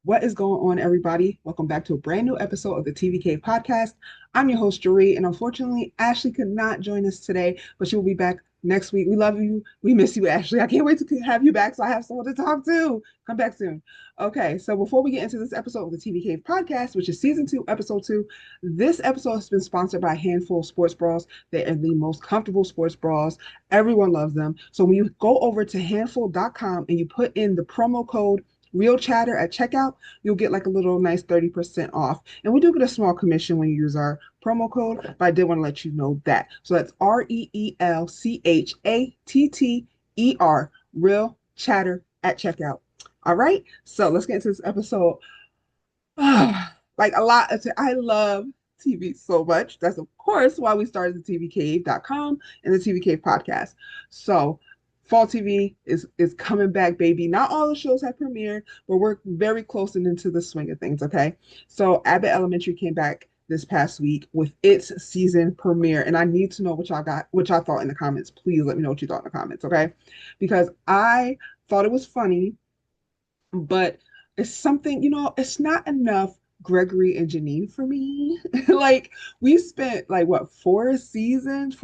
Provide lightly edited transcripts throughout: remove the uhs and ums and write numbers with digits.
What is going on, everybody? Welcome back to a brand new episode of the TV Cave podcast. I'm your host, Je-Ree, and unfortunately, Ashley could not join us today, but she will be back next week. We love you. We miss you, Ashley. I can't wait to have you back so I have someone to talk to. Come back soon. Okay, so before we get into this episode of the TV Cave podcast, which is season 2, episode 2, this episode has been sponsored by Handful Sports Bras. They are the most comfortable sports bras. Everyone loves them. So when you go over to handful.com and you put in the promo code Real Chatter at checkout, you'll get like a little nice 30% off. And we do get a small commission when you use our promo code, but I did want to let you know that. So that's ReelChatter, Real Chatter at checkout. All right, so let's get into this episode. Like a lot of, I love TV so much. That's of course why we started the tvcave.com and the TV Cave podcast. So fall TV is coming back, baby. Not all the shows have premiered, but we're very close and into the swing of things. Okay, so Abbott Elementary came back this past week with its season premiere, and I need to know what y'all thought in the comments. Please let me know what you thought in the comments, okay? Because I thought it was funny, but it's something, it's not enough Gregory and Janine for me. Like, we spent like what, 4 or 5 seasons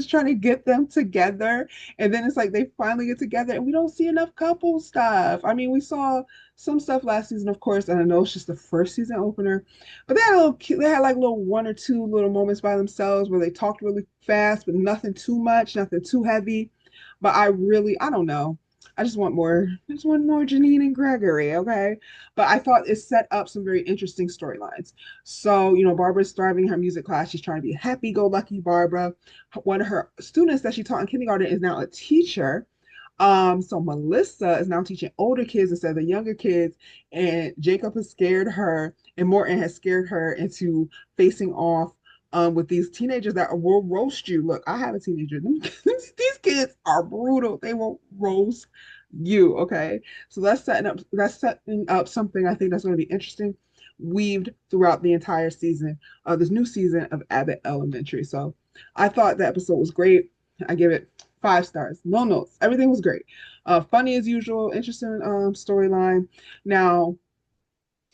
trying to get them together. And then it's like they finally get together and we don't see enough couple stuff. I mean, we saw some stuff last season, of course, and I know it's just the first season opener, but they had like little one or two little moments by themselves where they talked really fast, but nothing too much, nothing too heavy. But I don't know. I just want more Janine and Gregory, okay? But I thought it set up some very interesting storylines. So, Barbara's thriving in her music class. She's trying to be a happy-go-lucky Barbara. One of her students that she taught in kindergarten is now a teacher. So Melissa is now teaching older kids instead of the younger kids, and Jacob has scared her, and Morton has scared her into facing off with these teenagers that will roast you. Look, I have a teenager. These kids are brutal. They will roast you. Okay, so that's setting up something I think that's going to be interesting, weaved throughout the entire season of this new season of Abbott Elementary. So I thought the episode was great. I give it 5 stars. No notes. Everything was great. Funny as usual. Interesting storyline. Now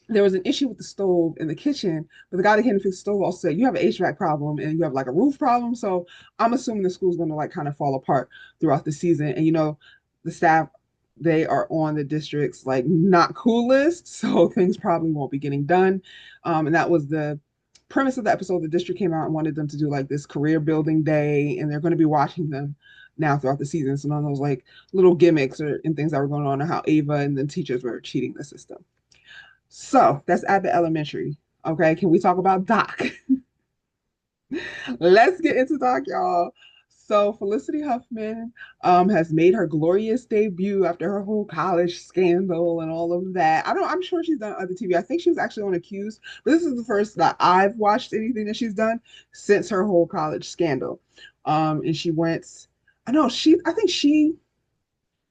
there was an issue with the stove in the kitchen, but the guy that came to fix the stove also said, you have an HVAC problem and you have like a roof problem. So I'm assuming the school's going to like kind of fall apart throughout the season. And the staff, they are on the district's like not cool list. So things probably won't be getting done. And that was the premise of the episode. The district came out and wanted them to do like this career building day, and they're going to be watching them now throughout the season. So none of those like little gimmicks and things that were going on, and how Ava and the teachers were cheating the system. So that's Abbott Elementary. Okay, can we talk about Doc? Let's get into Doc, y'all. So Felicity Huffman has made her glorious debut after her whole college scandal and all of that. I'm sure she's done other TV. I think she was actually on Accused, but this is the first that I've watched anything that she's done since her whole college scandal. And she went, I think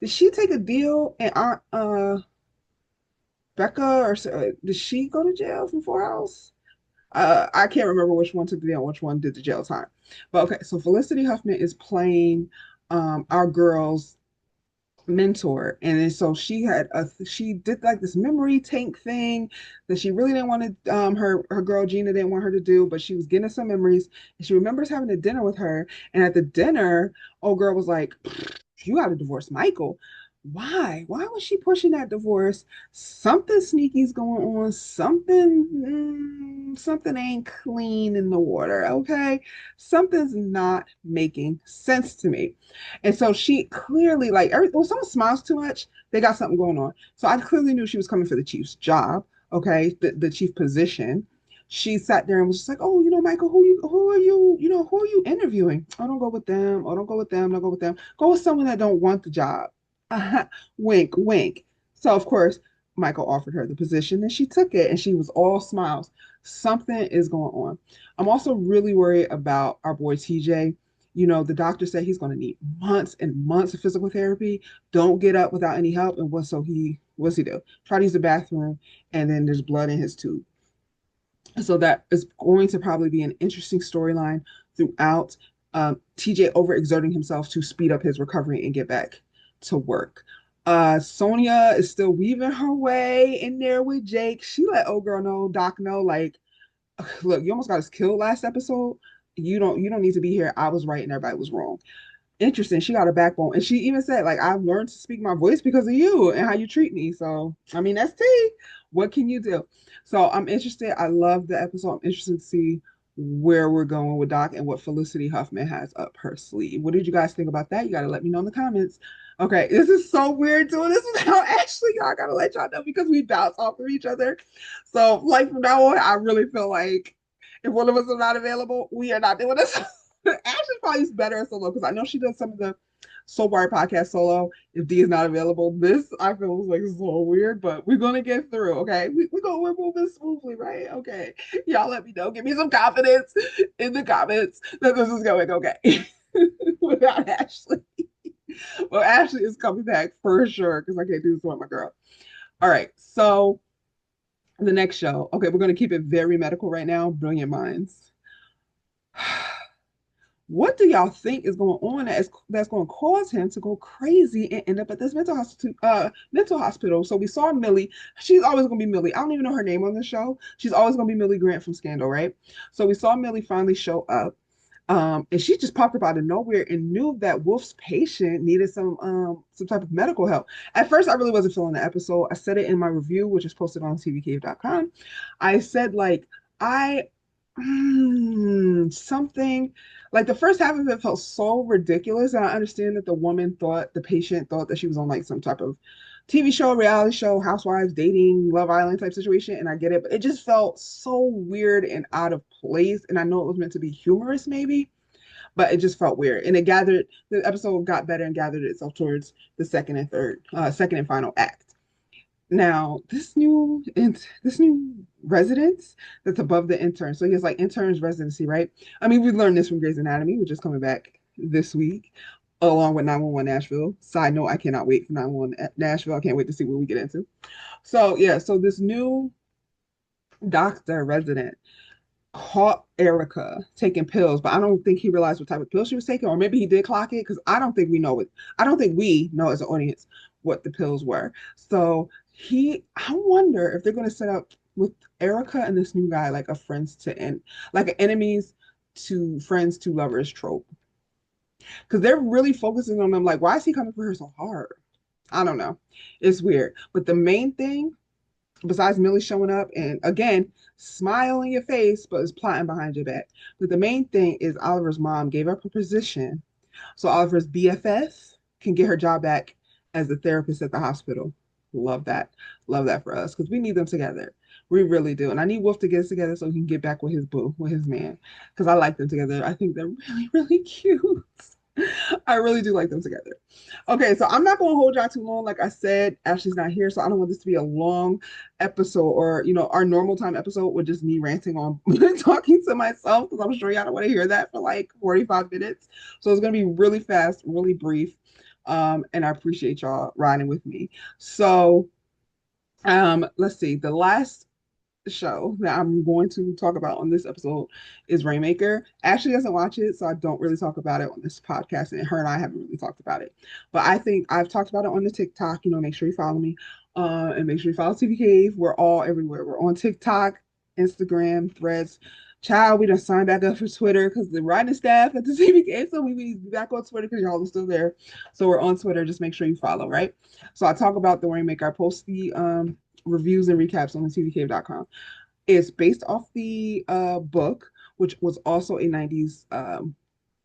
did she take a deal and Becca, or did she go to jail from Four House? I can't remember which one took the deal, which one did the jail time. But okay, so Felicity Huffman is playing our girl's mentor, and then so she did like this memory tank thing that she really didn't want to. Her girl Gina didn't want her to do, but she was getting some memories, and she remembers having a dinner with her. And at the dinner, old girl was like, "You got to divorce Michael." Why? Why was she pushing that divorce? Something sneaky's going on. Something ain't clean in the water. Okay, something's not making sense to me. And so she clearly when someone smiles too much, they got something going on. So I clearly knew she was coming for the chief's job. Okay, the chief position. She sat there and was just like, "Oh, Michael, who are you interviewing? Oh, don't go with them. Oh, don't go with them. Don't go with them. Go with someone that don't want the job." Uh-huh. Wink, wink. So of course, Michael offered her the position and she took it and she was all smiles. Something is going on. I'm also really worried about our boy TJ. The doctor said he's going to need months and months of physical therapy. Don't get up without any help. And what's he do? Try to use the bathroom and then there's blood in his tube. So that is going to probably be an interesting storyline throughout. TJ overexerting himself to speed up his recovery and get back to work. Sonia is still weaving her way in there with Jake. She let old girl know, Doc know, like, look, you almost got us killed last episode. You don't need to be here. I was right and everybody was wrong. Interesting. She got a backbone. And she even said, like, I've learned to speak my voice because of you and how you treat me. So, I mean, that's tea. What can you do? So I'm interested. I love the episode. I'm interested to see where we're going with Doc and what Felicity Huffman has up her sleeve. What did you guys think about that? You got to let me know in the comments. Okay, this is so weird doing this without Ashley. Y'all gotta let y'all know because we bounce off of each other. So, like from now on, I really feel like if one of us is not available, we are not doing this. Ashley probably is better at solo because I know she does some of the soap opera podcast solo. If D is not available, this I feel is like so weird, but we're gonna get through. Okay, we're moving smoothly, right? Okay, y'all let me know. Give me some confidence in the comments that this is going okay without Ashley. Well, Ashley is coming back for sure because I can't do this with my girl. All right, so the next show. Okay, we're gonna keep it very medical right now. Brilliant Minds. What do y'all think is going on that's going to cause him to go crazy and end up at this mental hospital? So we saw Millie. She's always going to be Millie. I don't even know her name on the show. She's always going to be Millie Grant from Scandal, right? So we saw Millie finally show up. And she just popped up out of nowhere and knew that Wolf's patient needed some type of medical help. At first, I really wasn't feeling the episode. I said it in my review, which is posted on tvcave.com. I said like I something like the first half of it felt so ridiculous, and I understand that the patient thought that she was on like some type of TV show, reality show, housewives, dating, Love Island type situation, and I get it, but it just felt so weird and out of place. And I know it was meant to be humorous, maybe, but it just felt weird. And the episode got better and gathered itself towards the second and final act. Now, this new residence that's above the intern. So he has like intern's residency, right? I mean, we learned this from Grey's Anatomy, which is coming back this week, along with 911 Nashville. Side note, I cannot wait for 911 Nashville. I can't wait to see what we get into. So yeah, so this new doctor resident caught Erica taking pills, but I don't think he realized what type of pill she was taking, or maybe he did clock it because I don't think we know it. I don't think we know as an audience what the pills were. So I wonder if they're going to set up with Erica and this new guy like a friends to end, like an enemies to friends to lovers trope, because they're really focusing on them. Like, why is he coming for her so hard? I don't know. It's weird. But the main thing besides Millie showing up and again, smile in your face, but is plotting behind your back. But the main thing is Oliver's mom gave up her position so Oliver's BFF can get her job back as the therapist at the hospital. Love that. Love that for us because we need them together. We really do. And I need Wolf to get us together so he can get back with his boo, with his man. Because I like them together. I think they're really, really cute. I really do like them together. Okay, so I'm not going to hold y'all too long. Like I said, Ashley's not here, so I don't want this to be a long episode or, our normal time episode with just me ranting on talking to myself because I'm sure y'all don't want to hear that for like 45 minutes. So it's going to be really fast, really brief. And I appreciate y'all riding with me. So let's see. The last show that I'm going to talk about on this episode is Rainmaker. Ashley doesn't watch it, so I don't really talk about it on this podcast, and her and I haven't really talked about it. But I think I've talked about it on the TikTok. Make sure you follow me, and make sure you follow TV Cave. We're all everywhere. We're on TikTok, Instagram, Threads. Child, we done signed back up for Twitter because the writing staff at the TV Cave, so we be back on Twitter because y'all are still there. So we're on Twitter. Just make sure you follow, right? So I talk about the Rainmaker. I post the reviews and recaps on the tvcave.com. It's based off the book, which was also a 90s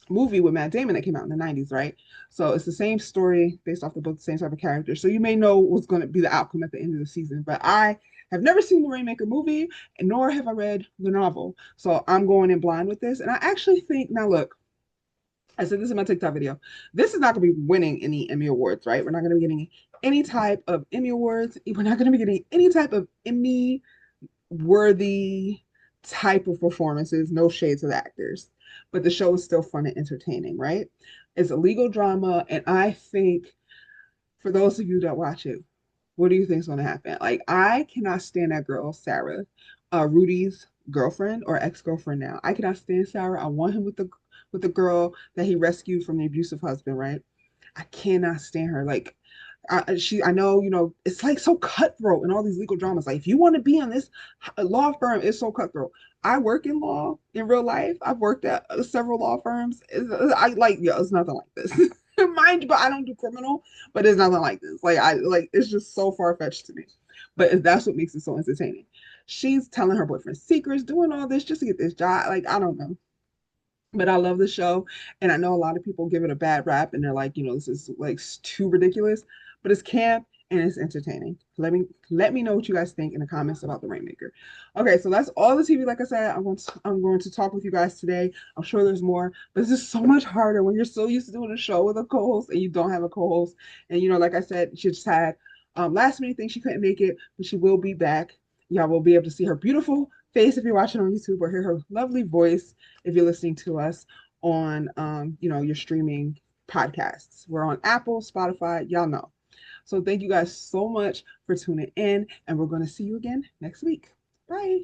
movie with Matt Damon that came out in the 90s, right? So it's the same story based off the book, the same type of character. So you may know what's going to be the outcome at the end of the season. But I have never seen the Rainmaker movie, and nor have I read the novel. So I'm going in blind with this. And I actually think, now look, I said this in my TikTok video. This is not going to be winning any Emmy Awards, right? We're not going to be getting any type of Emmy Awards. We're not going to be getting any type of Emmy worthy type of performances, no shades of the actors. But the show is still fun and entertaining, right? It's a legal drama, and I think for those of you that watch it, what do you think is going to happen? Like, I cannot stand that girl, Sarah, Rudy's girlfriend or ex-girlfriend now. I cannot stand Sarah. I want him with the girl that he rescued from the abusive husband, right? I cannot stand her. Like, I know, it's like so cutthroat in all these legal dramas. Like, if you want to be in this law firm, it's so cutthroat. I work in law in real life. I've worked at several law firms. It's nothing like this. Mind you, but I don't do criminal, but it's nothing like this. It's just so far fetched to me. But that's what makes it so entertaining. She's telling her boyfriend secrets, doing all this just to get this job. Like, I don't know, but I love the show, and I know a lot of people give it a bad rap, and they're like, this is like too ridiculous, but it's camp and it's entertaining. Let me know what you guys think in the comments about the Rainmaker. Okay, so that's all the TV. Like I said, I'm going to talk with you guys today. I'm sure there's more, but it's just so much harder when you're so used to doing a show with a co-host and you don't have a co-host. And like I said, she just had last minute thing she couldn't make it, but she will be back. Y'all will be able to see her beautiful face if you're watching on YouTube, or hear her lovely voice if you're listening to us on your streaming podcasts. We're on Apple, Spotify, y'all know. So thank you guys so much for tuning in, and we're going to see you again next week. Bye.